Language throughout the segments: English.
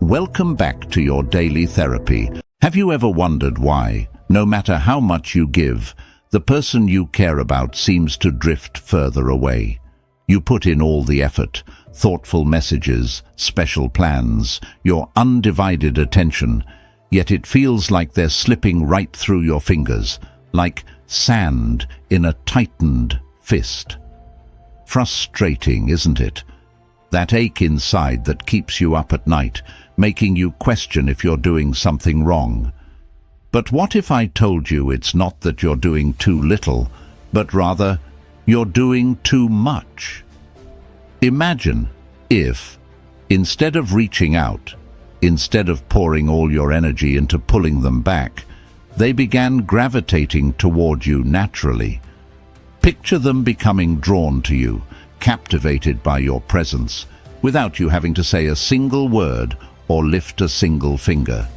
Welcome back to your daily therapy. Have you ever wondered why, no matter how much you give, the person you care about seems to drift further away? You put in all the effort, thoughtful messages, special plans, your undivided attention, yet it feels like they're slipping right through your fingers, like sand in a tightened fist. Frustrating, isn't it? That ache inside that keeps you up at night, making you question if you're doing something wrong. But what if I told you it's not that you're doing too little, but rather you're doing too much? Imagine if, instead of reaching out, instead of pouring all your energy into pulling them back, they began gravitating toward you naturally. Picture them becoming drawn to you, captivated by your presence, without you having to say a single word or lift a single finger.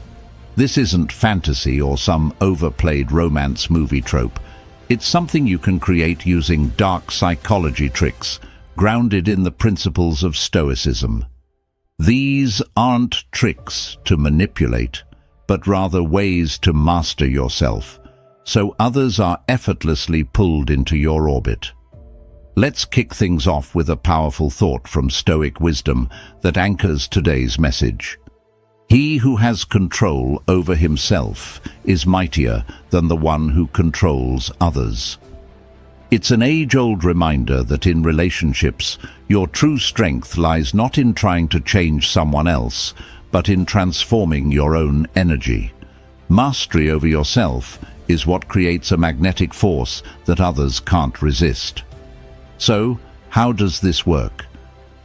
This isn't fantasy or some overplayed romance movie trope. It's something you can create using dark psychology tricks, grounded in the principles of Stoicism. These aren't tricks to manipulate, but rather ways to master yourself, so others are effortlessly pulled into your orbit. Let's kick things off with a powerful thought from Stoic wisdom that anchors today's message. He who has control over himself is mightier than the one who controls others. It's an age-old reminder that in relationships, your true strength lies not in trying to change someone else, but in transforming your own energy. Mastery over yourself is what creates a magnetic force that others can't resist. So, how does this work?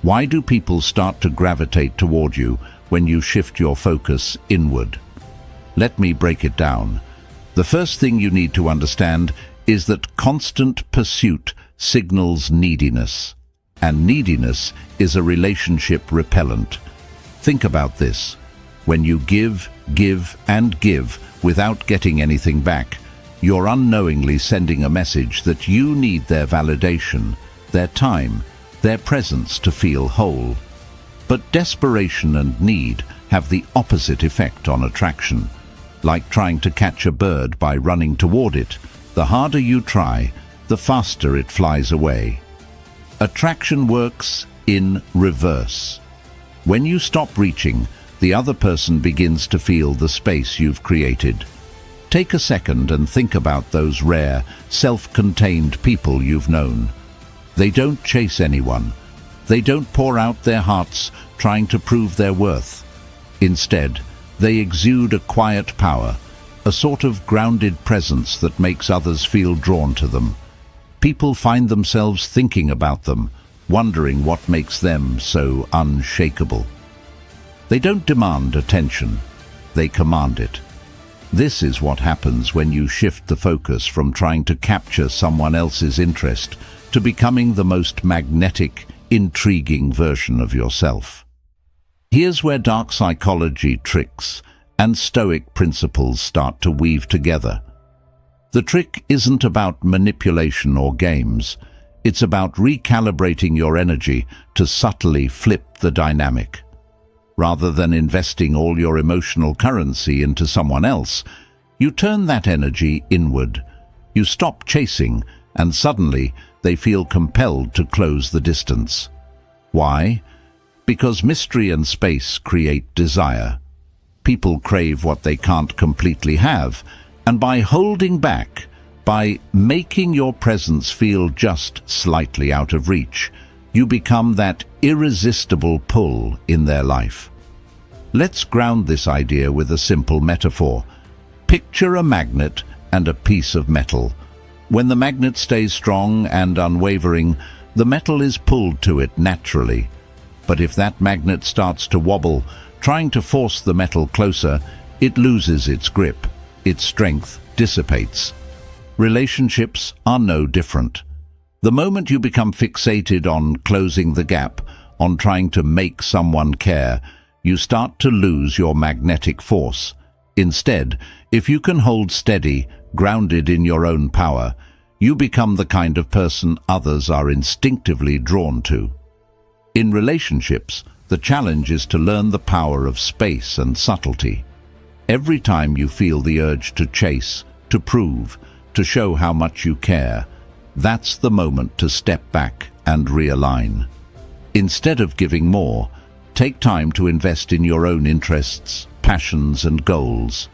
Why do people start to gravitate toward you when you shift your focus inward? Let me break it down. The first thing you need to understand is that constant pursuit signals neediness, and neediness is a relationship repellent. Think about this. When you give, and give without getting anything back, you're unknowingly sending a message that you need their validation, their time, their presence to feel whole. But desperation and need have the opposite effect on attraction. Like trying to catch a bird by running toward it, the harder you try, the faster it flies away. Attraction works in reverse. When you stop reaching, the other person begins to feel the space you've created. Take a second and think about those rare, self-contained people you've known. They don't chase anyone. They don't pour out their hearts trying to prove their worth. Instead, they exude a quiet power, a sort of grounded presence that makes others feel drawn to them. People find themselves thinking about them, wondering what makes them so unshakable. They don't demand attention, they command it. This is what happens when you shift the focus from trying to capture someone else's interest to becoming the most magnetic, intriguing version of yourself. Here's where dark psychology tricks and Stoic principles start to weave together. The trick isn't about manipulation or games. It's about recalibrating your energy to subtly flip the dynamic. Rather than investing all your emotional currency into someone else, you turn that energy inward. You stop chasing, and suddenly they feel compelled to close the distance. Why? Because mystery and space create desire. People crave what they can't completely have, and by holding back, by making your presence feel just slightly out of reach, you become that irresistible pull in their life. Let's ground this idea with a simple metaphor. Picture a magnet and a piece of metal. When the magnet stays strong and unwavering, the metal is pulled to it naturally. But if that magnet starts to wobble, trying to force the metal closer, it loses its grip. Its strength dissipates. Relationships are no different. The moment you become fixated on closing the gap, on trying to make someone care, you start to lose your magnetic force. Instead, if you can hold steady, grounded in your own power, you become the kind of person others are instinctively drawn to. In relationships, The challenge is to learn the power of space and subtlety. Every time you feel the urge to chase, to prove, to show how much you care, that's the moment to step back and realign. Instead of giving more, take time to invest in your own interests, passions and goals.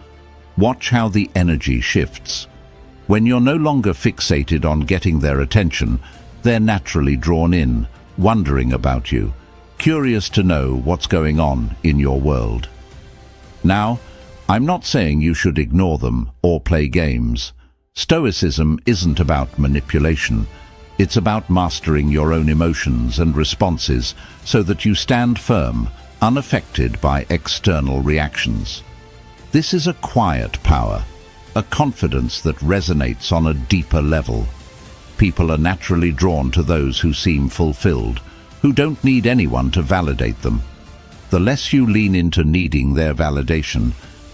Watch how the energy shifts. When you're no longer fixated on getting their attention, they're naturally drawn in, wondering about you, curious to know what's going on in your world. Now, I'm not saying you should ignore them or play games. Stoicism isn't about manipulation. It's about mastering your own emotions and responses so that you stand firm, unaffected by external reactions. This is a quiet power, a confidence that resonates on a deeper level. People are naturally drawn to those who seem fulfilled, who don't need anyone to validate them. The less you lean into needing their validation,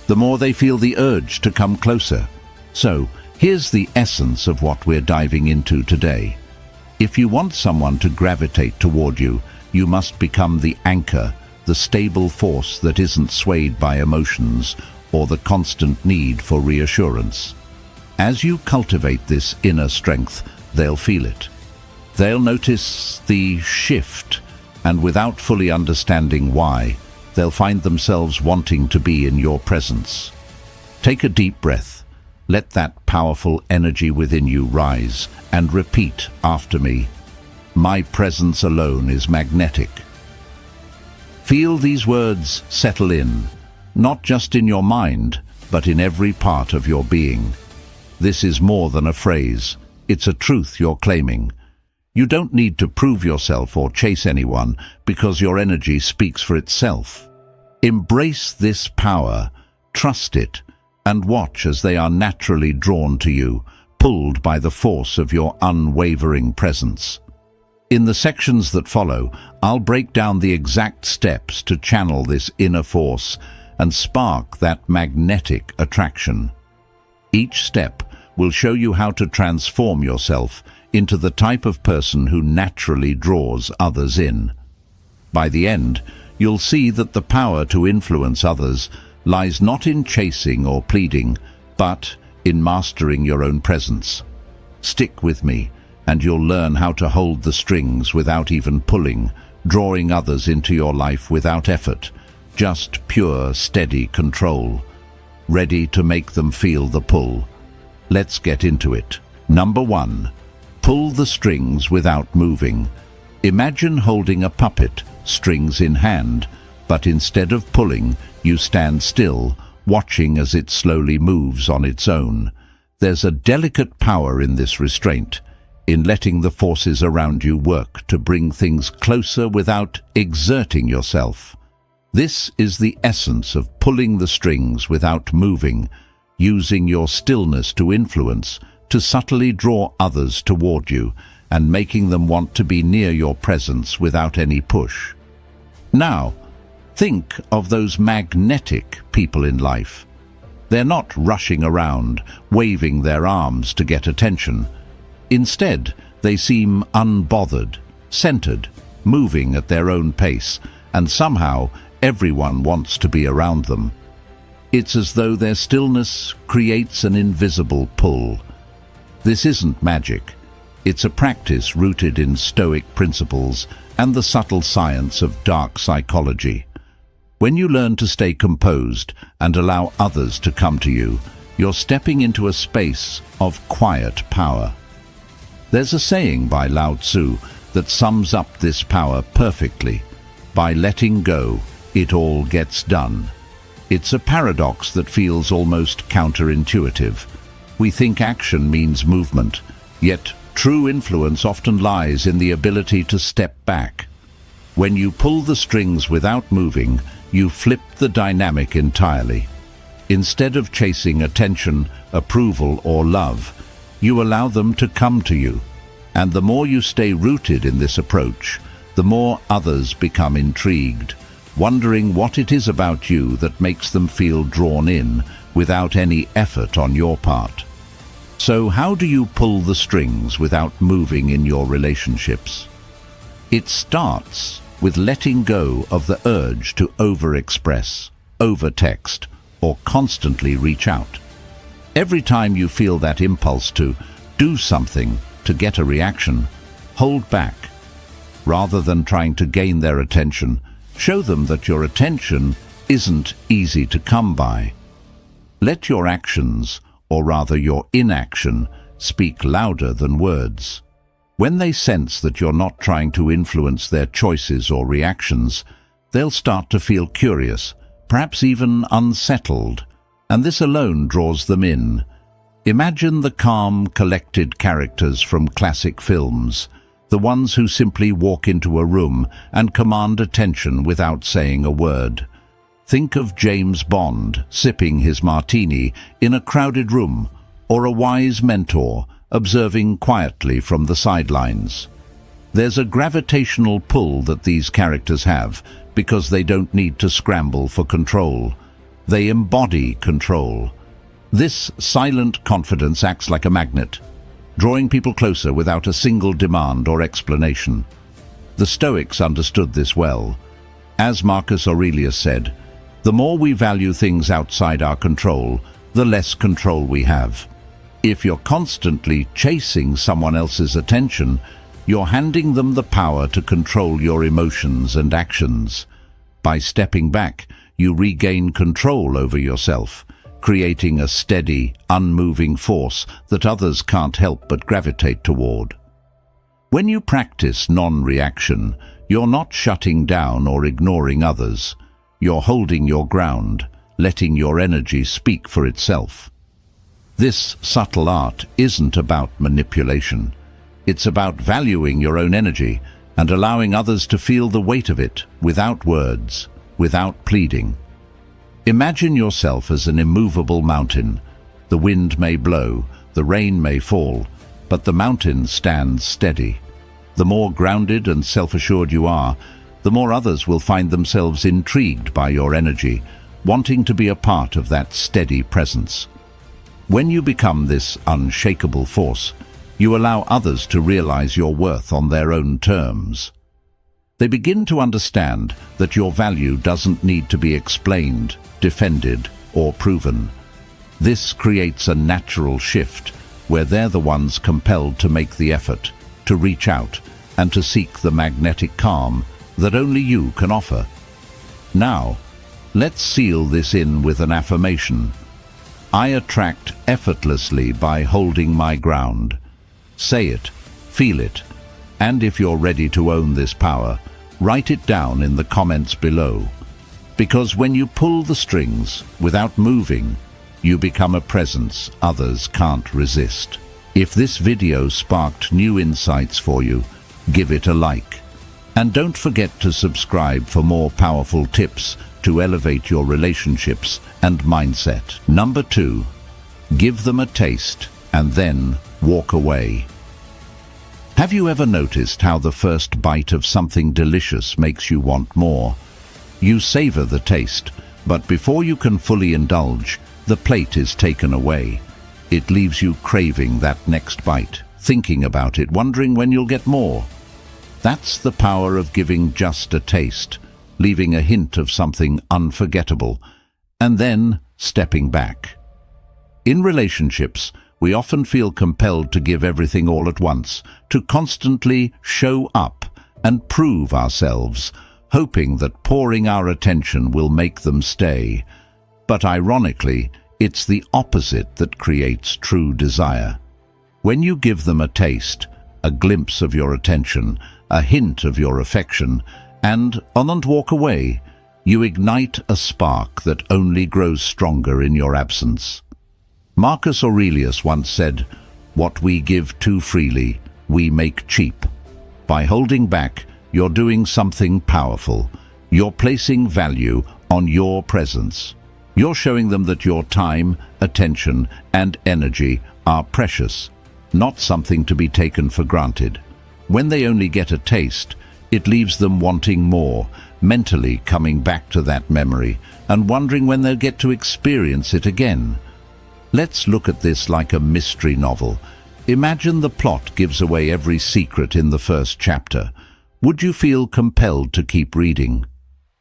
the more they feel the urge to come closer. So, here's the essence of what we're diving into today. If you want someone to gravitate toward you, you must become the anchor, the stable force that isn't swayed by emotions or the constant need for reassurance. As you cultivate this inner strength, they'll feel it. They'll notice the shift, and without fully understanding why, they'll find themselves wanting to be in your presence. Take a deep breath. Let that powerful energy within you rise, and repeat after me. My presence alone is magnetic. Feel these words settle in, not just in your mind, but in every part of your being. This is more than a phrase. It's a truth you're claiming. You don't need to prove yourself or chase anyone because your energy speaks for itself. Embrace this power, trust it, and watch as they are naturally drawn to you, pulled by the force of your unwavering presence. In the sections that follow, I'll break down the exact steps to channel this inner force and spark that magnetic attraction. Each step will show you how to transform yourself into the type of person who naturally draws others in. By the end, you'll see that the power to influence others lies not in chasing or pleading, but in mastering your own presence. Stick with me, and you'll learn how to hold the strings without even pulling, drawing others into your life without effort, just pure, steady control. Ready to make them feel the pull? Let's get into it. Number 1. Pull the strings without moving. Imagine holding a puppet, strings in hand, but instead of pulling, you stand still, watching as it slowly moves on its own. There's a delicate power in this restraint, in letting the forces around you work to bring things closer without exerting yourself. This is the essence of pulling the strings without moving, using your stillness to influence, to subtly draw others toward you, and making them want to be near your presence without any push. Now, think of those magnetic people in life. They're not rushing around, waving their arms to get attention. Instead, they seem unbothered, centered, moving at their own pace, and somehow everyone wants to be around them. It's as though their stillness creates an invisible pull. This isn't magic. It's a practice rooted in Stoic principles and the subtle science of dark psychology. When you learn to stay composed and allow others to come to you, you're stepping into a space of quiet power. There's a saying by Lao Tzu that sums up this power perfectly. By letting go, it all gets done. It's a paradox that feels almost counterintuitive. We think action means movement, yet true influence often lies in the ability to step back. When you pull the strings without moving, you flip the dynamic entirely. Instead of chasing attention, approval, or love, you allow them to come to you. And the more you stay rooted in this approach, the more others become intrigued, wondering what it is about you that makes them feel drawn in without any effort on your part. So how do you pull the strings without moving in your relationships? It starts with letting go of the urge to overexpress, overtext, or constantly reach out. Every time you feel that impulse to do something to get a reaction, hold back. Rather than trying to gain their attention, show them that your attention isn't easy to come by. Let your actions, or rather your inaction, speak louder than words. When they sense that you're not trying to influence their choices or reactions, they'll start to feel curious, perhaps even unsettled, and this alone draws them in. Imagine the calm, collected characters from classic films, the ones who simply walk into a room and command attention without saying a word. Think of James Bond sipping his martini in a crowded room, or a wise mentor observing quietly from the sidelines. There's a gravitational pull that these characters have because they don't need to scramble for control. They embody control. This silent confidence acts like a magnet, drawing people closer without a single demand or explanation. The Stoics understood this well. As Marcus Aurelius said, the more we value things outside our control, the less control we have. If you're constantly chasing someone else's attention, you're handing them the power to control your emotions and actions. By stepping back, you regain control over yourself, creating a steady, unmoving force that others can't help but gravitate toward. When you practice non-reaction, you're not shutting down or ignoring others. You're holding your ground, letting your energy speak for itself. This subtle art isn't about manipulation. It's about valuing your own energy and allowing others to feel the weight of it without words, without pleading. Imagine yourself as an immovable mountain. The wind may blow, the rain may fall, but the mountain stands steady. The more grounded and self-assured you are, the more others will find themselves intrigued by your energy, wanting to be a part of that steady presence. When you become this unshakable force, you allow others to realize your worth on their own terms. They begin to understand that your value doesn't need to be explained, defended, or proven. This creates a natural shift where they're the ones compelled to make the effort, to reach out, and to seek the magnetic calm that only you can offer. Now, let's seal this in with an affirmation. I attract effortlessly by holding my ground. Say it, feel it, and if you're ready to own this power, write it down in the comments below. Because when you pull the strings without moving, you become a presence others can't resist. If this video sparked new insights for you, give it a like. And don't forget to subscribe for more powerful tips to elevate your relationships and mindset. Number 2, give them a taste and then walk away. Have you ever noticed how the first bite of something delicious makes you want more? You savor the taste, but before you can fully indulge, the plate is taken away. It leaves you craving that next bite, thinking about it, wondering when you'll get more. That's the power of giving just a taste, leaving a hint of something unforgettable, and then stepping back. In relationships, we often feel compelled to give everything all at once, to constantly show up and prove ourselves, hoping that pouring our attention will make them stay. But ironically, it's the opposite that creates true desire. When you give them a taste, a glimpse of your attention, a hint of your affection, and walk away, you ignite a spark that only grows stronger in your absence. Marcus Aurelius once said, "What we give too freely, we make cheap." By holding back, you're doing something powerful. You're placing value on your presence. You're showing them that your time, attention, and energy are precious, not something to be taken for granted. When they only get a taste, it leaves them wanting more, mentally coming back to that memory and wondering when they'll get to experience it again. Let's look at this like a mystery novel. Imagine the plot gives away every secret in the first chapter. Would you feel compelled to keep reading?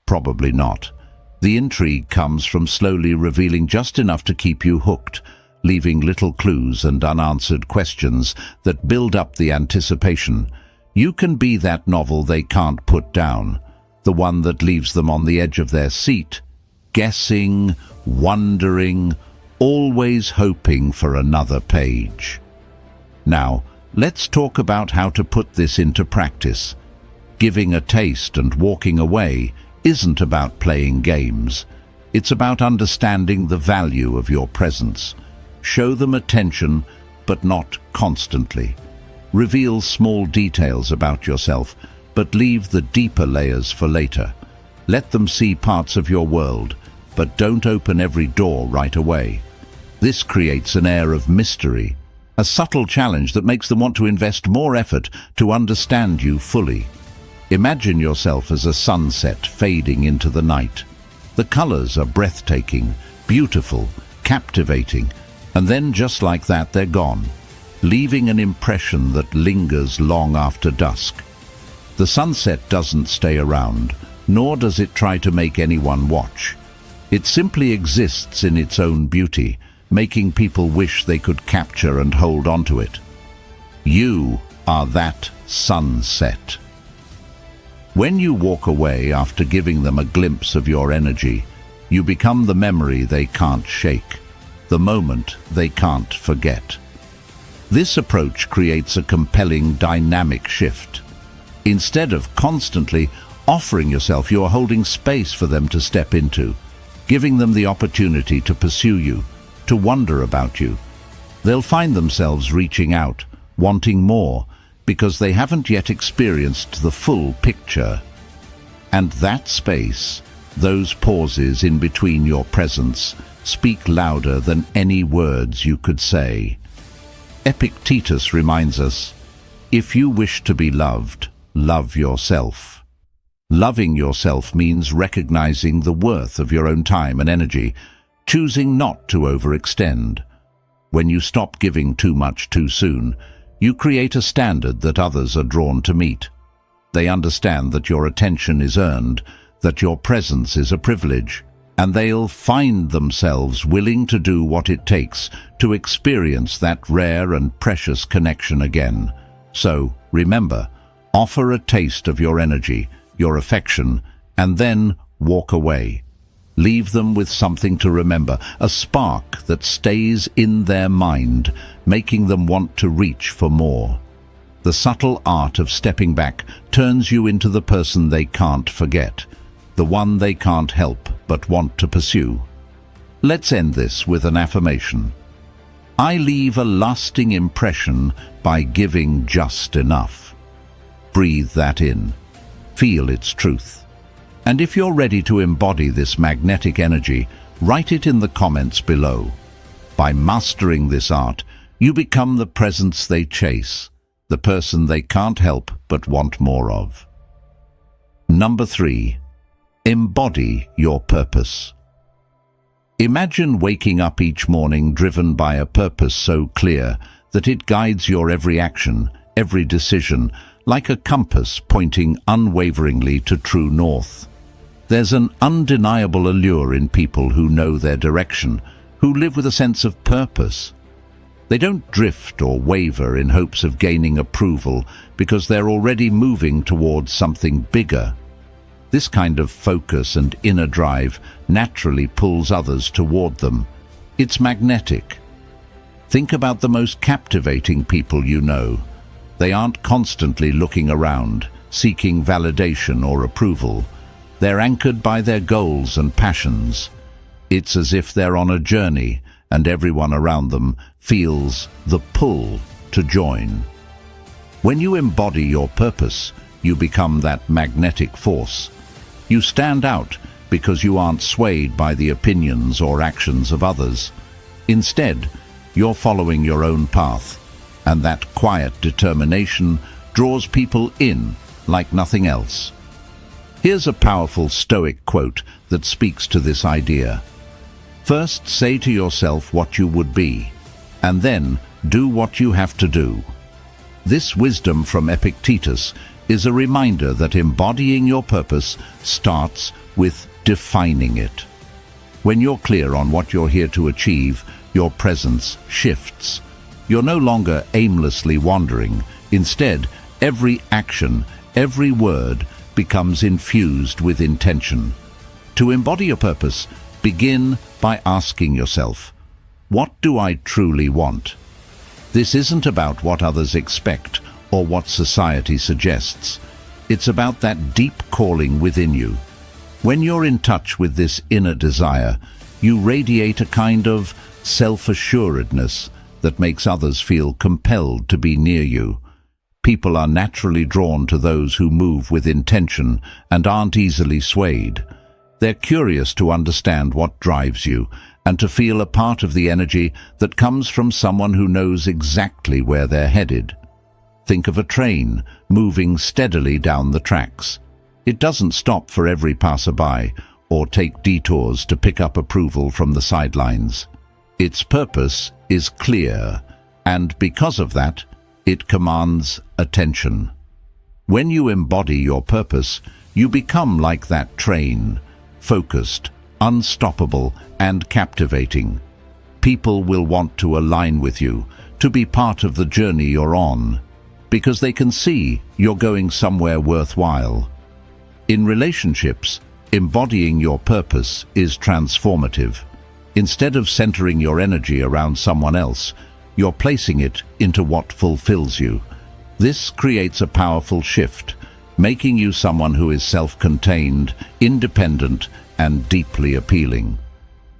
Probably not. The intrigue comes from slowly revealing just enough to keep you hooked, leaving little clues and unanswered questions that build up the anticipation. You can be that novel they can't put down, the one that leaves them on the edge of their seat, guessing, wondering, always hoping for another page. Now, let's talk about how to put this into practice. Giving a taste and walking away isn't about playing games. It's about understanding the value of your presence. Show them attention, but not constantly. Reveal small details about yourself, but leave the deeper layers for later. Let them see parts of your world, but don't open every door right away. This creates an air of mystery, a subtle challenge that makes them want to invest more effort to understand you fully. Imagine yourself as a sunset fading into the night. The colors are breathtaking, beautiful, captivating, and then just like that they're gone, leaving an impression that lingers long after dusk. The sunset doesn't stay around, nor does it try to make anyone watch. It simply exists in its own beauty, making people wish they could capture and hold on to it. You are that sunset. When you walk away after giving them a glimpse of your energy, you become the memory they can't shake, the moment they can't forget. This approach creates a compelling dynamic shift. Instead of constantly offering yourself, you are holding space for them to step into, giving them the opportunity to pursue you, to wonder about you. They'll find themselves reaching out, wanting more, because they haven't yet experienced the full picture. And that space, those pauses in between your presence, speak louder than any words you could say. Epictetus reminds us, if you wish to be loved, love yourself. Loving yourself means recognizing the worth of your own time and energy, choosing not to overextend. When you stop giving too much too soon, you create a standard that others are drawn to meet. They understand that your attention is earned, that your presence is a privilege, and they'll find themselves willing to do what it takes to experience that rare and precious connection again. So, remember, offer a taste of your energy, your affection, and then walk away. Leave them with something to remember, a spark that stays in their mind, making them want to reach for more. The subtle art of stepping back turns you into the person they can't forget, the one they can't help but want to pursue. Let's end this with an affirmation. I leave a lasting impression by giving just enough. Breathe that in. Feel its truth. And if you're ready to embody this magnetic energy, write it in the comments below. By mastering this art, you become the presence they chase, the person they can't help but want more of. Number 3. Embody your purpose. Imagine waking up each morning driven by a purpose so clear that it guides your every action, every decision, like a compass pointing unwaveringly to true north. There's an undeniable allure in people who know their direction, who live with a sense of purpose. They don't drift or waver in hopes of gaining approval because they're already moving towards something bigger. This kind of focus and inner drive naturally pulls others toward them. It's magnetic. Think about the most captivating people you know. They aren't constantly looking around, seeking validation or approval. They're anchored by their goals and passions. It's as if they're on a journey, and everyone around them feels the pull to join. When you embody your purpose, you become that magnetic force. You stand out because you aren't swayed by the opinions or actions of others. Instead, you're following your own path, and that quiet determination draws people in like nothing else. Here's a powerful Stoic quote that speaks to this idea. First, say to yourself what you would be, and then do what you have to do. This wisdom from Epictetus is a reminder that embodying your purpose starts with defining it. When you're clear on what you're here to achieve, your presence shifts. You're no longer aimlessly wandering. Instead, every action, every word becomes infused with intention. To embody your purpose, begin by asking yourself, what do I truly want? This isn't about what others expect or what society suggests. It's about that deep calling within you. When you're in touch with this inner desire, you radiate a kind of self-assuredness that makes others feel compelled to be near you. People are naturally drawn to those who move with intention and aren't easily swayed. They're curious to understand what drives you and to feel a part of the energy that comes from someone who knows exactly where they're headed. Think of a train moving steadily down the tracks. It doesn't stop for every passerby or take detours to pick up approval from the sidelines. Its purpose is clear, and because of that, it commands attention. When you embody your purpose, you become like that train, focused, unstoppable, and captivating. People will want to align with you, to be part of the journey you're on, because they can see you're going somewhere worthwhile. In relationships, embodying your purpose is transformative. Instead of centering your energy around someone else, you're placing it into what fulfills you. This creates a powerful shift, making you someone who is self-contained, independent, and deeply appealing.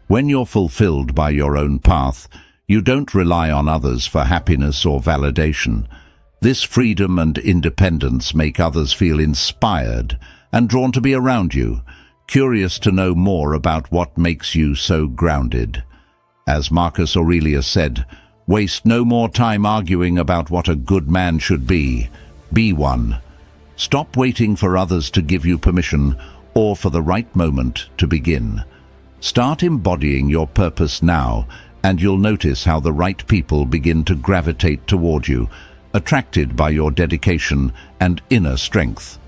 When you're fulfilled by your own path, you don't rely on others for happiness or validation. This freedom and independence make others feel inspired and drawn to be around you, curious to know more about what makes you so grounded. As Marcus Aurelius said, "Waste no more time arguing about what a good man should be. Be one." Stop waiting for others to give you permission or for the right moment to begin. Start embodying your purpose now, and you'll notice how the right people begin to gravitate toward you, attracted by your dedication and inner strength.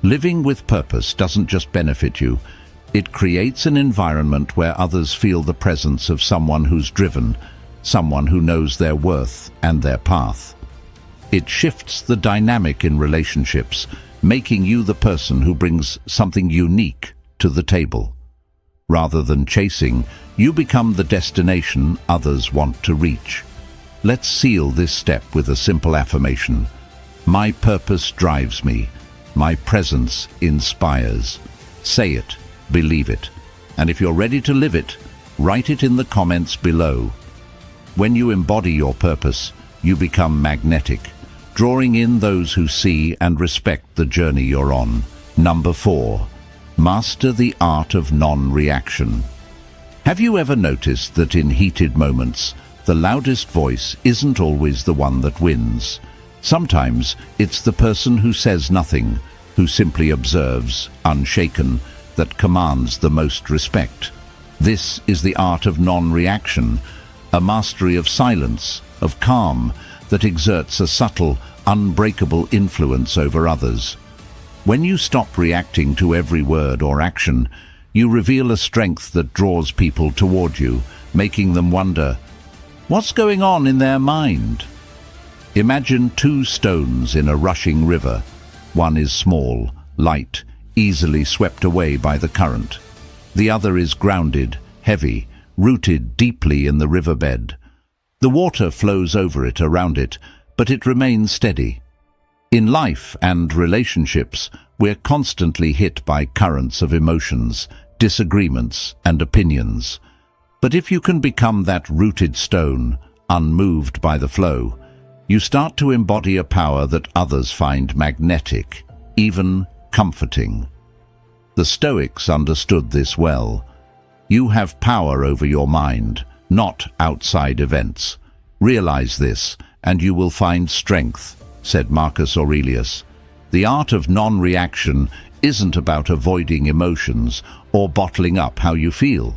Living with purpose doesn't just benefit you, it creates an environment where others feel the presence of someone who's driven, someone who knows their worth and their path. It shifts the dynamic in relationships, making you the person who brings something unique to the table. Rather than chasing, you become the destination others want to reach. Let's seal this step with a simple affirmation. My purpose drives me. My presence inspires. Say it, believe it, and if you're ready to live it, write it in the comments below. When you embody your purpose, you become magnetic, drawing in those who see and respect the journey you're on. Number 4. Master the art of non-reaction. Have you ever noticed that in heated moments, the loudest voice isn't always the one that wins? Sometimes it's the person who says nothing, who simply observes, unshaken, that commands the most respect. This is the art of non-reaction, a mastery of silence, of calm, that exerts a subtle, unbreakable influence over others. When you stop reacting to every word or action, you reveal a strength that draws people toward you, making them wonder, what's going on in their mind? Imagine two stones in a rushing river. One is small, light, easily swept away by the current. The other is grounded, heavy, rooted deeply in the riverbed. The water flows over it, around it, but it remains steady. In life and relationships, we're constantly hit by currents of emotions, disagreements, and opinions. But if you can become that rooted stone, unmoved by the flow, you start to embody a power that others find magnetic, even comforting. The Stoics understood this well. You have power over your mind, not outside events. Realize this, and you will find strength, said Marcus Aurelius. The art of non-reaction isn't about avoiding emotions or bottling up how you feel.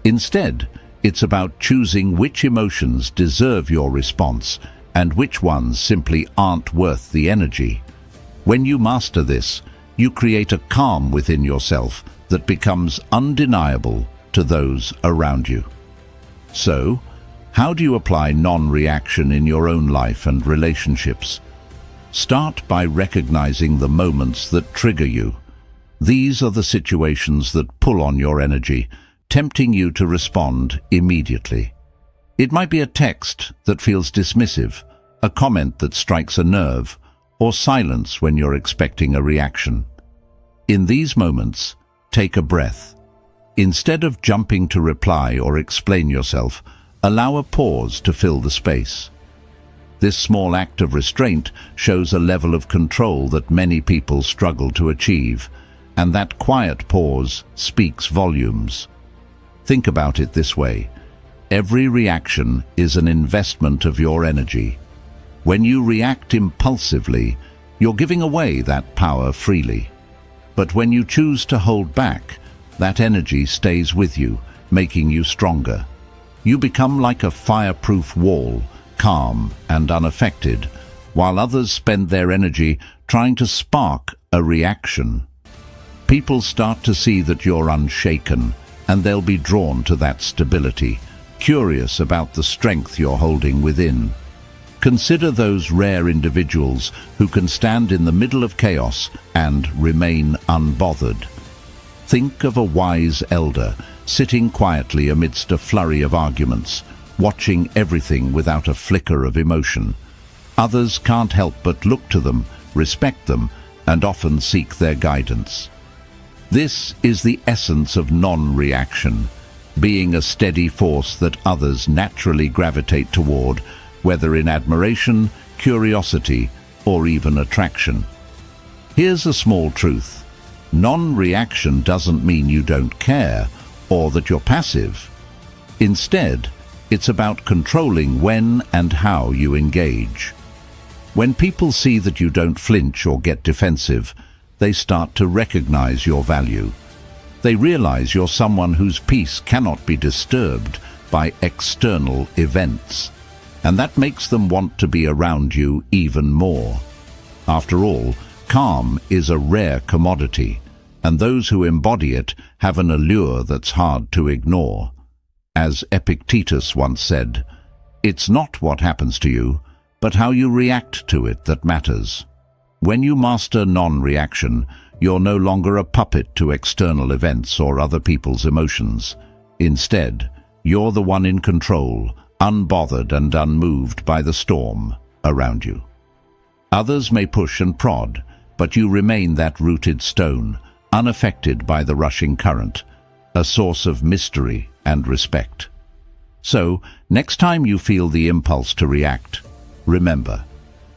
Instead, it's about choosing which emotions deserve your response and which ones simply aren't worth the energy. When you master this, you create a calm within yourself that becomes undeniable to those around you. So, how do you apply non-reaction in your own life and relationships? Start by recognizing the moments that trigger you. These are the situations that pull on your energy, tempting you to respond immediately. It might be a text that feels dismissive, a comment that strikes a nerve, or silence when you're expecting a reaction. In these moments, take a breath. Instead of jumping to reply or explain yourself, allow a pause to fill the space. This small act of restraint shows a level of control that many people struggle to achieve, and that quiet pause speaks volumes. Think about it this way. Every reaction is an investment of your energy. When you react impulsively, you're giving away that power freely. But when you choose to hold back, that energy stays with you, making you stronger. You become like a fireproof wall, calm and unaffected, while others spend their energy trying to spark a reaction. People start to see that you're unshaken, and they'll be drawn to that stability, curious about the strength you're holding within. Consider those rare individuals who can stand in the middle of chaos and remain unbothered. Think of a wise elder sitting quietly amidst a flurry of arguments, watching everything without a flicker of emotion. Others can't help but look to them, respect them, and often seek their guidance. This is the essence of non-reaction, being a steady force that others naturally gravitate toward, whether in admiration, curiosity, or even attraction. Here's a small truth. Non-reaction doesn't mean you don't care or that you're passive. Instead, it's about controlling when and how you engage. When people see that you don't flinch or get defensive, they start to recognize your value. They realize you're someone whose peace cannot be disturbed by external events, and that makes them want to be around you even more. After all, calm is a rare commodity, and those who embody it have an allure that's hard to ignore. As Epictetus once said, "It's not what happens to you, but how you react to it that matters." When you master non-reaction, you're no longer a puppet to external events or other people's emotions. Instead, you're the one in control, unbothered and unmoved by the storm around you. Others may push and prod, but you remain that rooted stone, unaffected by the rushing current, a source of mystery and respect. So, next time you feel the impulse to react, remember,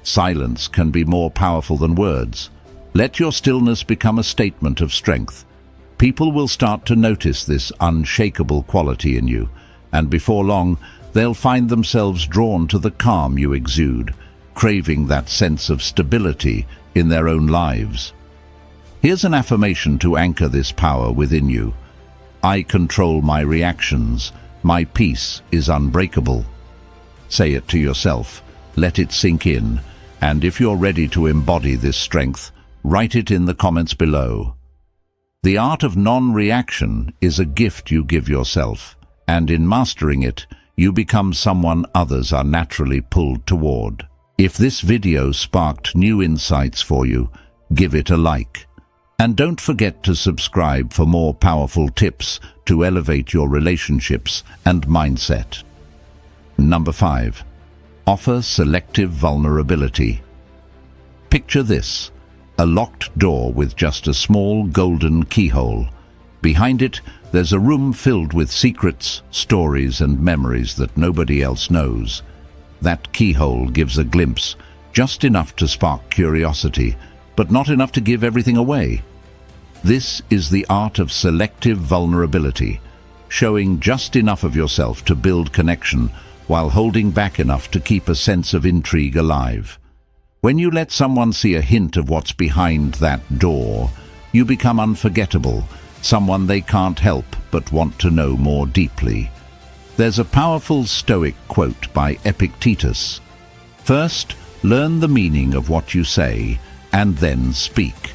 silence can be more powerful than words. Let your stillness become a statement of strength. People will start to notice this unshakable quality in you, and before long, they'll find themselves drawn to the calm you exude, craving that sense of stability in their own lives. Here's an affirmation to anchor this power within you. I control my reactions. My peace is unbreakable. Say it to yourself. Let it sink in. And if you're ready to embody this strength, write it in the comments below. The art of non-reaction is a gift you give yourself, and in mastering it, you become someone others are naturally pulled toward. If this video sparked new insights for you, give it a like. And don't forget to subscribe for more powerful tips to elevate your relationships and mindset. Number 5. Offer selective vulnerability. Picture this, a locked door with just a small golden keyhole. Behind it, there's a room filled with secrets, stories, and memories that nobody else knows. That keyhole gives a glimpse, just enough to spark curiosity, but not enough to give everything away. This is the art of selective vulnerability, showing just enough of yourself to build connection while holding back enough to keep a sense of intrigue alive. When you let someone see a hint of what's behind that door, you become unforgettable, someone they can't help but want to know more deeply. There's a powerful Stoic quote by Epictetus. First, learn the meaning of what you say, and then speak.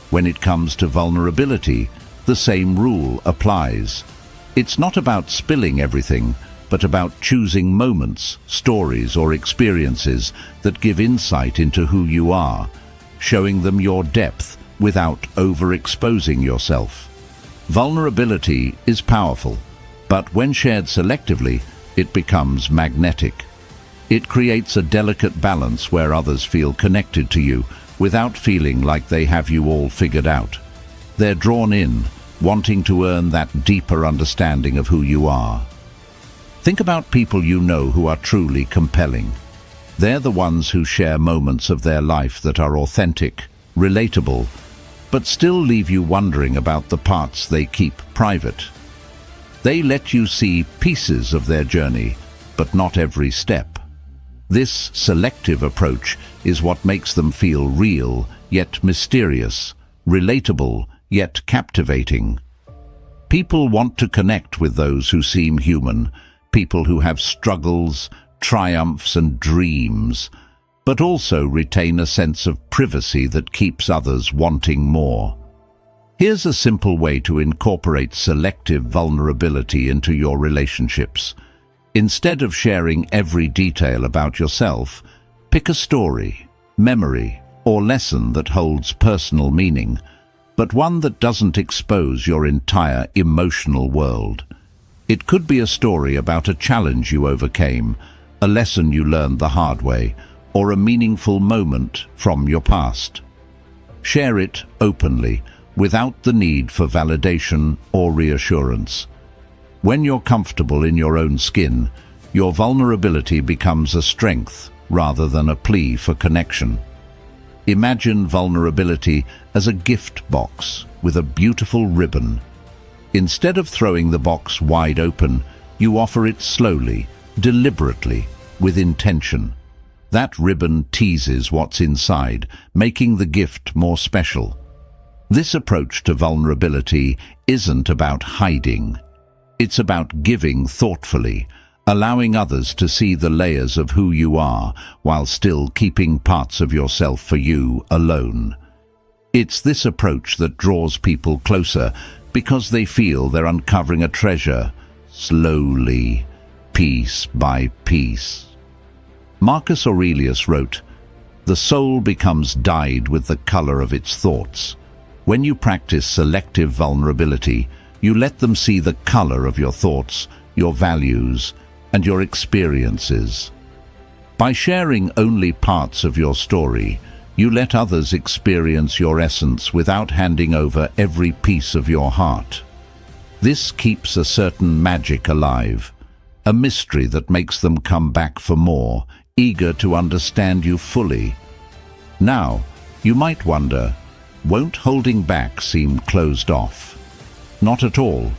When it comes to vulnerability, the same rule applies. It's not about spilling everything, but about choosing moments, stories, or experiences that give insight into who you are, showing them your depth without overexposing yourself. Vulnerability is powerful, but when shared selectively, it becomes magnetic. It creates a delicate balance where others feel connected to you without feeling like they have you all figured out. They're drawn in, wanting to earn that deeper understanding of who you are. Think about people you know who are truly compelling. They're the ones who share moments of their life that are authentic, relatable, but still leave you wondering about the parts they keep private. They let you see pieces of their journey, but not every step. This selective approach is what makes them feel real, yet mysterious, relatable, yet captivating. People want to connect with those who seem human, people who have struggles, triumphs, and dreams, but also retain a sense of privacy that keeps others wanting more. Here's a simple way to incorporate selective vulnerability into your relationships. Instead of sharing every detail about yourself, pick a story, memory, or lesson that holds personal meaning, but one that doesn't expose your entire emotional world. It could be a story about a challenge you overcame, a lesson you learned the hard way, or a meaningful moment from your past. Share it openly, without the need for validation or reassurance. When you're comfortable in your own skin, your vulnerability becomes a strength rather than a plea for connection. Imagine vulnerability as a gift box with a beautiful ribbon. Instead of throwing the box wide open, you offer it slowly, deliberately, with intention. That ribbon teases what's inside, making the gift more special. This approach to vulnerability isn't about hiding. It's about giving thoughtfully, allowing others to see the layers of who you are while still keeping parts of yourself for you alone. It's this approach that draws people closer because they feel they're uncovering a treasure, slowly, piece by piece. Marcus Aurelius wrote, "The soul becomes dyed with the color of its thoughts." When you practice selective vulnerability, you let them see the color of your thoughts, your values, and your experiences. By sharing only parts of your story, you let others experience your essence without handing over every piece of your heart. This keeps a certain magic alive, a mystery that makes them come back for more, eager to understand you fully. Now, you might wonder, won't holding back seem closed off? Not at all.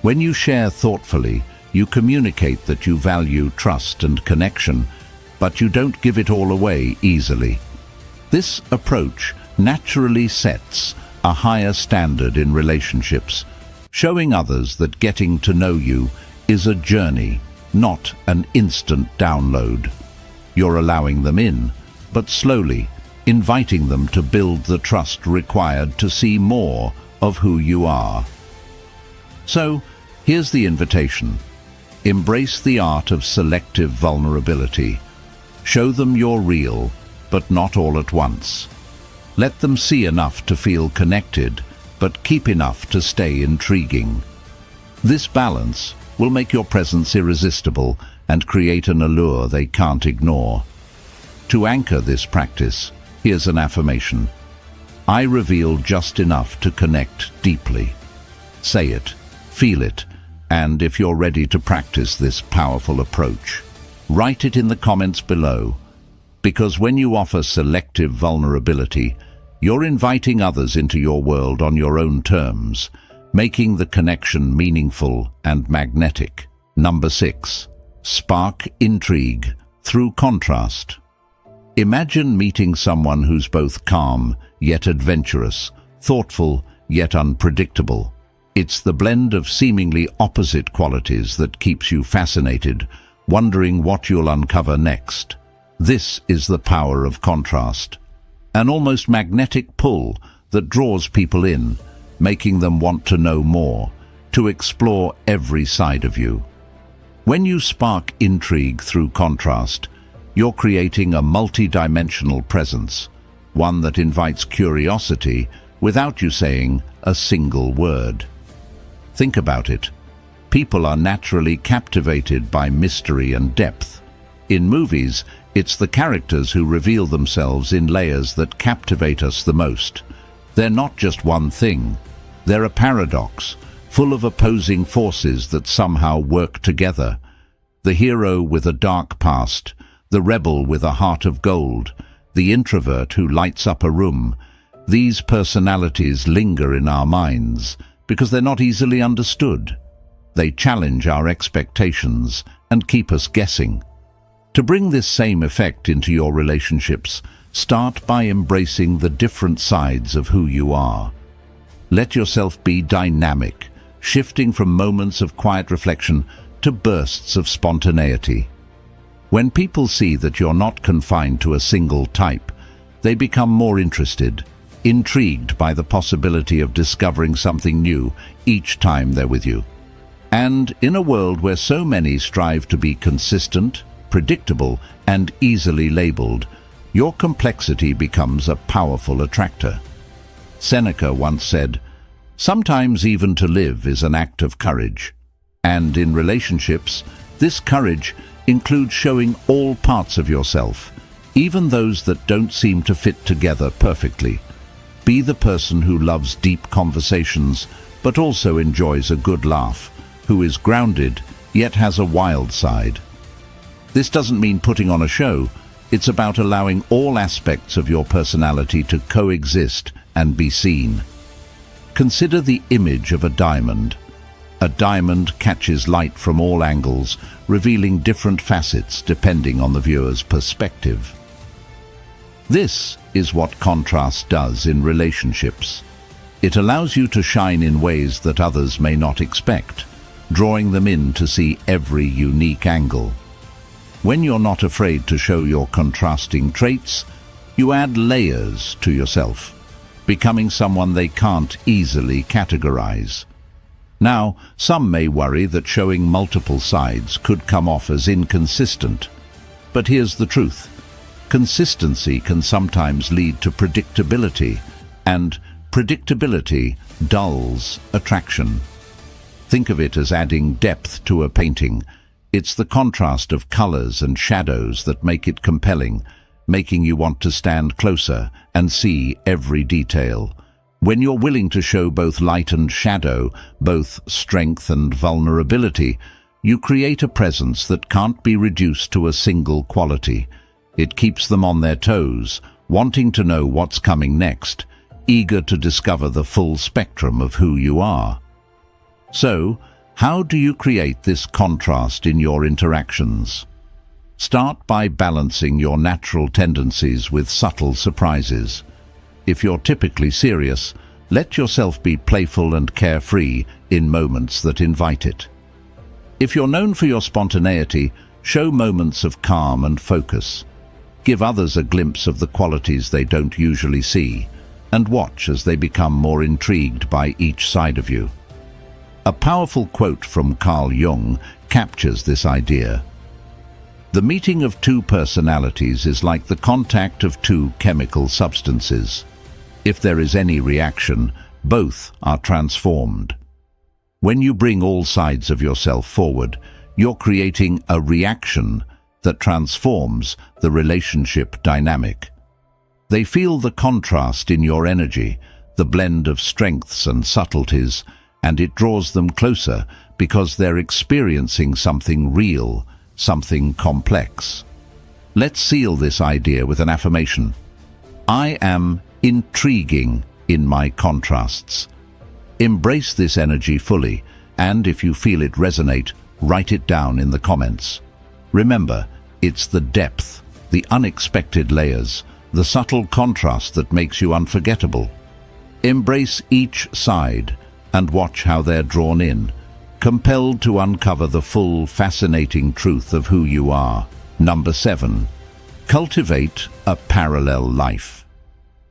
When you share thoughtfully, you communicate that you value trust and connection, but you don't give it all away easily. This approach naturally sets a higher standard in relationships, showing others that getting to know you is a journey, not an instant download. You're allowing them in, but slowly, inviting them to build the trust required to see more of who you are. So, here's the invitation. Embrace the art of selective vulnerability. Show them you're real, but not all at once. Let them see enough to feel connected, but keep enough to stay intriguing. This balance will make your presence irresistible and create an allure they can't ignore. To anchor this practice, here's an affirmation. I reveal just enough to connect deeply. Say it, feel it, and if you're ready to practice this powerful approach, write it in the comments below. Because when you offer selective vulnerability, you're inviting others into your world on your own terms, making the connection meaningful and magnetic. Number 6. Spark intrigue through contrast. Imagine meeting someone who's both calm yet adventurous, thoughtful yet unpredictable. It's the blend of seemingly opposite qualities that keeps you fascinated, wondering what you'll uncover next. This is the power of contrast. an almost magnetic pull that draws people in, making them want to know more, to explore every side of you. When you spark intrigue through contrast, you're creating a multi-dimensional presence, one that invites curiosity without you saying a single word. Think about it. People are naturally captivated by mystery and depth. In movies, it's the characters who reveal themselves in layers that captivate us the most. They're not just one thing. They're a paradox, full of opposing forces that somehow work together. The hero with a dark past, the rebel with a heart of gold, the introvert who lights up a room. These personalities linger in our minds because they're not easily understood. They challenge our expectations and keep us guessing. To bring this same effect into your relationships, start by embracing the different sides of who you are. Let yourself be dynamic, shifting from moments of quiet reflection to bursts of spontaneity. When people see that you're not confined to a single type, they become more interested, intrigued by the possibility of discovering something new each time they're with you. And in a world where so many strive to be consistent, predictable, and easily labeled, your complexity becomes a powerful attractor. Seneca once said, "Sometimes even to live is an act of courage." And in relationships, this courage includes showing all parts of yourself, even those that don't seem to fit together perfectly. Be the person who loves deep conversations, but also enjoys a good laugh, who is grounded, yet has a wild side. This doesn't mean putting on a show. It's about allowing all aspects of your personality to coexist and be seen. Consider the image of a diamond. A diamond catches light from all angles, revealing different facets depending on the viewer's perspective. This is what contrast does in relationships. It allows you to shine in ways that others may not expect, drawing them in to see every unique angle. When you're not afraid to show your contrasting traits, you add layers to yourself, becoming someone they can't easily categorize. Now, some may worry that showing multiple sides could come off as inconsistent. But here's the truth. Consistency can sometimes lead to predictability, and predictability dulls attraction. Think of it as adding depth to a painting. It's the contrast of colors and shadows that make it compelling, making you want to stand closer and see every detail. When you're willing to show both light and shadow, both strength and vulnerability, you create a presence that can't be reduced to a single quality. It keeps them on their toes, wanting to know what's coming next, eager to discover the full spectrum of who you are. So, how do you create this contrast in your interactions? Start by balancing your natural tendencies with subtle surprises. If you're typically serious, let yourself be playful and carefree in moments that invite it. If you're known for your spontaneity, show moments of calm and focus. Give others a glimpse of the qualities they don't usually see, and watch as they become more intrigued by each side of you. A powerful quote from Carl Jung captures this idea. The meeting of two personalities is like the contact of two chemical substances. If there is any reaction, both are transformed. When you bring all sides of yourself forward, you're creating a reaction that transforms the relationship dynamic. They feel the contrast in your energy, the blend of strengths and subtleties, and it draws them closer because they're experiencing something real, something complex. Let's seal this idea with an affirmation. I am intriguing in my contrasts. Embrace this energy fully, and if you feel it resonate, write it down in the comments. Remember, it's the depth, the unexpected layers, the subtle contrast that makes you unforgettable. Embrace each side and watch how they're drawn in, compelled to uncover the full, fascinating truth of who you are. Number 7. Cultivate a parallel life.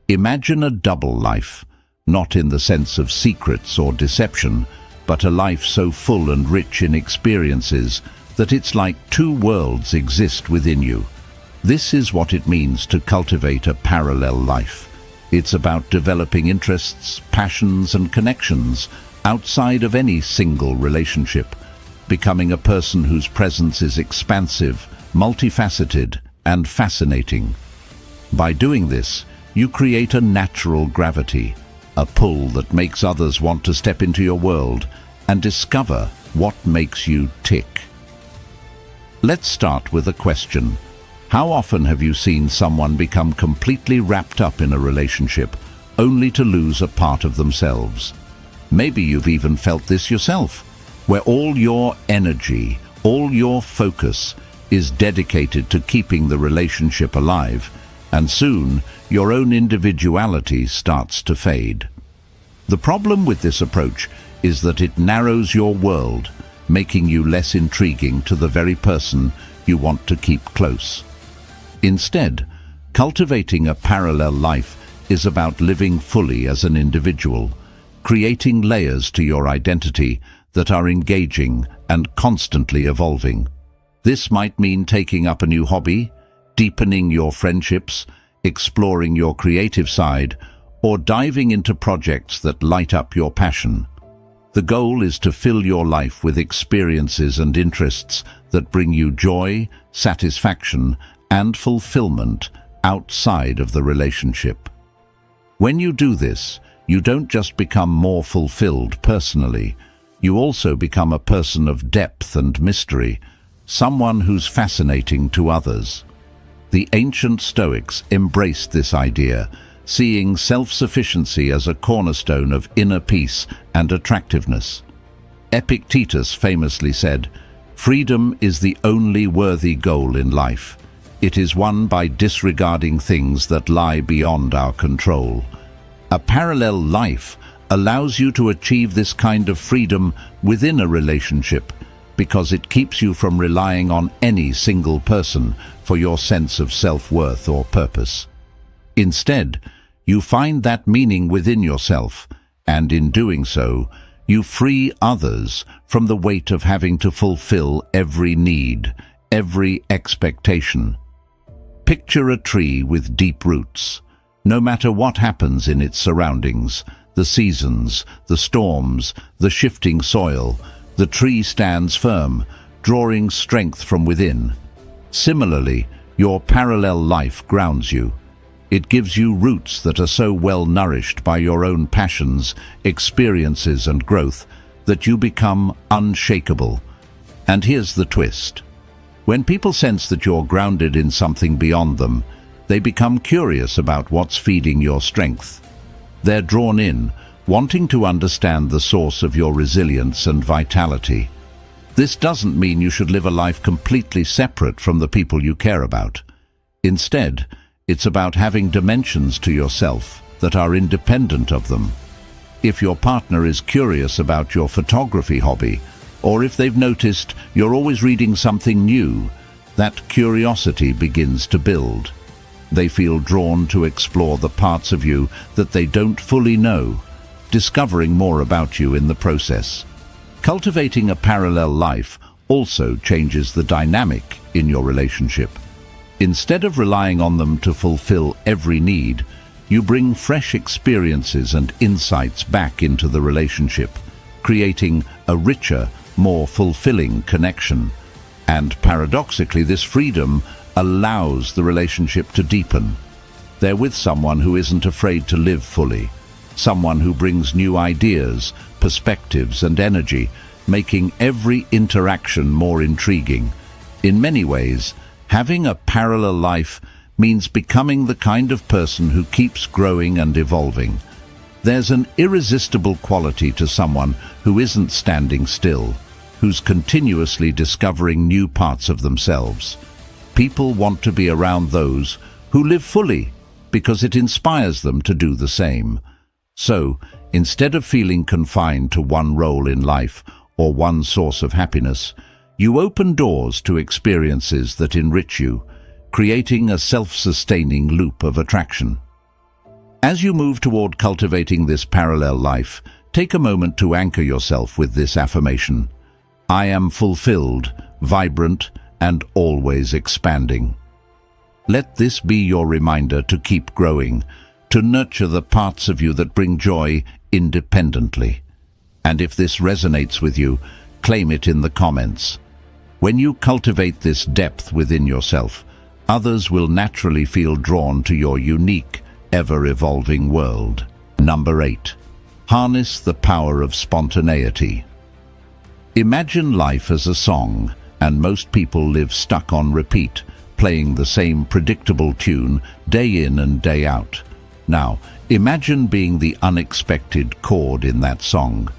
Imagine a double life, not in the sense of secrets or deception, but a life so full and rich in experiences that it's like two worlds exist within you. This is what it means to cultivate a parallel life. It's about developing interests, passions, and connections outside of any single relationship, becoming a person whose presence is expansive, multifaceted, and fascinating. By doing this, you create a natural gravity, a pull that makes others want to step into your world and discover what makes you tick. Let's start with a question. How often have you seen someone become completely wrapped up in a relationship only to lose a part of themselves? Maybe you've even felt this yourself, where all your energy, all your focus is dedicated to keeping the relationship alive, and soon your own individuality starts to fade. The problem with this approach is that it narrows your world, making you less intriguing to the very person you want to keep close. Instead, cultivating a parallel life is about living fully as an individual, creating layers to your identity that are engaging and constantly evolving. This might mean taking up a new hobby, deepening your friendships, exploring your creative side, or diving into projects that light up your passion. The goal is to fill your life with experiences and interests that bring you joy, satisfaction, and fulfillment outside of the relationship. When you do this, you don't just become more fulfilled personally, you also become a person of depth and mystery, someone who's fascinating to others. The ancient Stoics embraced this idea, seeing self-sufficiency as a cornerstone of inner peace and attractiveness. Epictetus famously said, "Freedom is the only worthy goal in life. It is won by disregarding things that lie beyond our control." A parallel life allows you to achieve this kind of freedom within a relationship because it keeps you from relying on any single person for your sense of self-worth or purpose. Instead, you find that meaning within yourself, and in doing so, you free others from the weight of having to fulfill every need, every expectation. Picture a tree with deep roots. No matter what happens in its surroundings, the seasons, the storms, the shifting soil, the tree stands firm, drawing strength from within. Similarly, your parallel life grounds you. It gives you roots that are so well nourished by your own passions, experiences, and growth that you become unshakable. And here's the twist. When people sense that you're grounded in something beyond them, they become curious about what's feeding your strength. They're drawn in, wanting to understand the source of your resilience and vitality. This doesn't mean you should live a life completely separate from the people you care about. Instead, it's about having dimensions to yourself that are independent of them. If your partner is curious about your photography hobby, or if they've noticed you're always reading something new, that curiosity begins to build. They feel drawn to explore the parts of you that they don't fully know, discovering more about you in the process. Cultivating a parallel life also changes the dynamic in your relationship. Instead of relying on them to fulfill every need, you bring fresh experiences and insights back into the relationship, creating a richer, more fulfilling connection. And paradoxically, this freedom allows the relationship to deepen. They're with someone who isn't afraid to live fully, someone who brings new ideas, perspectives, and energy, making every interaction more intriguing. In many ways, having a parallel life means becoming the kind of person who keeps growing and evolving. There's an irresistible quality to someone who isn't standing still, who's continuously discovering new parts of themselves. People want to be around those who live fully because it inspires them to do the same. So, instead of feeling confined to one role in life or one source of happiness, you open doors to experiences that enrich you, creating a self-sustaining loop of attraction. As you move toward cultivating this parallel life, take a moment to anchor yourself with this affirmation. I am fulfilled, vibrant, and always expanding. Let this be your reminder to keep growing, to nurture the parts of you that bring joy independently. And if this resonates with you, claim it in the comments. When you cultivate this depth within yourself, others will naturally feel drawn to your unique, ever-evolving world. Number 8. Harness the power of spontaneity. Imagine life as a song, and most people live stuck on repeat, playing the same predictable tune day in and day out. Now, imagine being the unexpected chord in that song,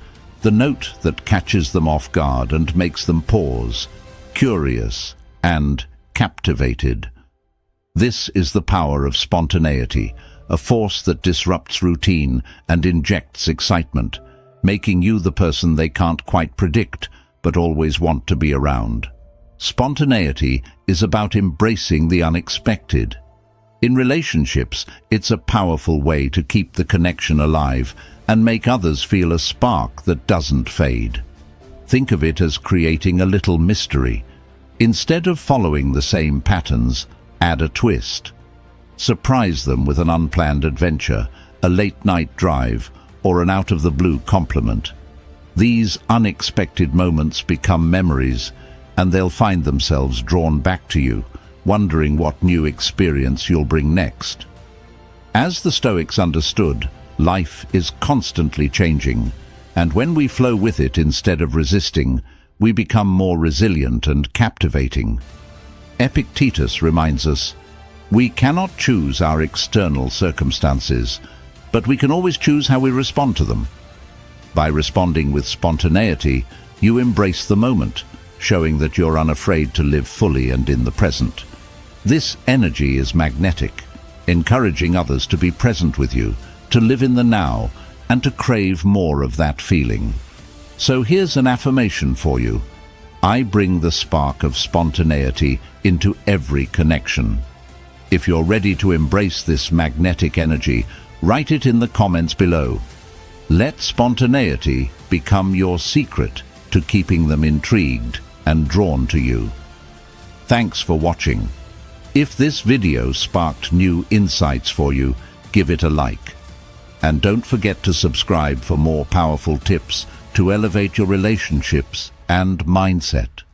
the note that catches them off guard and makes them pause, curious and captivated. This is the power of spontaneity, a force that disrupts routine and injects excitement, making you the person they can't quite predict but always want to be around. Spontaneity is about embracing the unexpected. In relationships, it's a powerful way to keep the connection alive and make others feel a spark that doesn't fade. Think of it as creating a little mystery. Instead of following the same patterns, add a twist. Surprise them with an unplanned adventure, a late-night drive, or an out-of-the-blue compliment. These unexpected moments become memories, and they'll find themselves drawn back to you, wondering what new experience you'll bring next. As the Stoics understood, life is constantly changing, and when we flow with it instead of resisting, we become more resilient and captivating. Epictetus reminds us, we cannot choose our external circumstances, but we can always choose how we respond to them. By responding with spontaneity, you embrace the moment, showing that you're unafraid to live fully and in the present. This energy is magnetic, encouraging others to be present with you, to live in the now, and to crave more of that feeling. So here's an affirmation for you. I bring the spark of spontaneity into every connection. If you're ready to embrace this magnetic energy, write it in the comments below. Let spontaneity become your secret to keeping them intrigued and drawn to you. Thanks for watching. If this video sparked new insights for you, give it a like. And don't forget to subscribe for more powerful tips to elevate your relationships and mindset.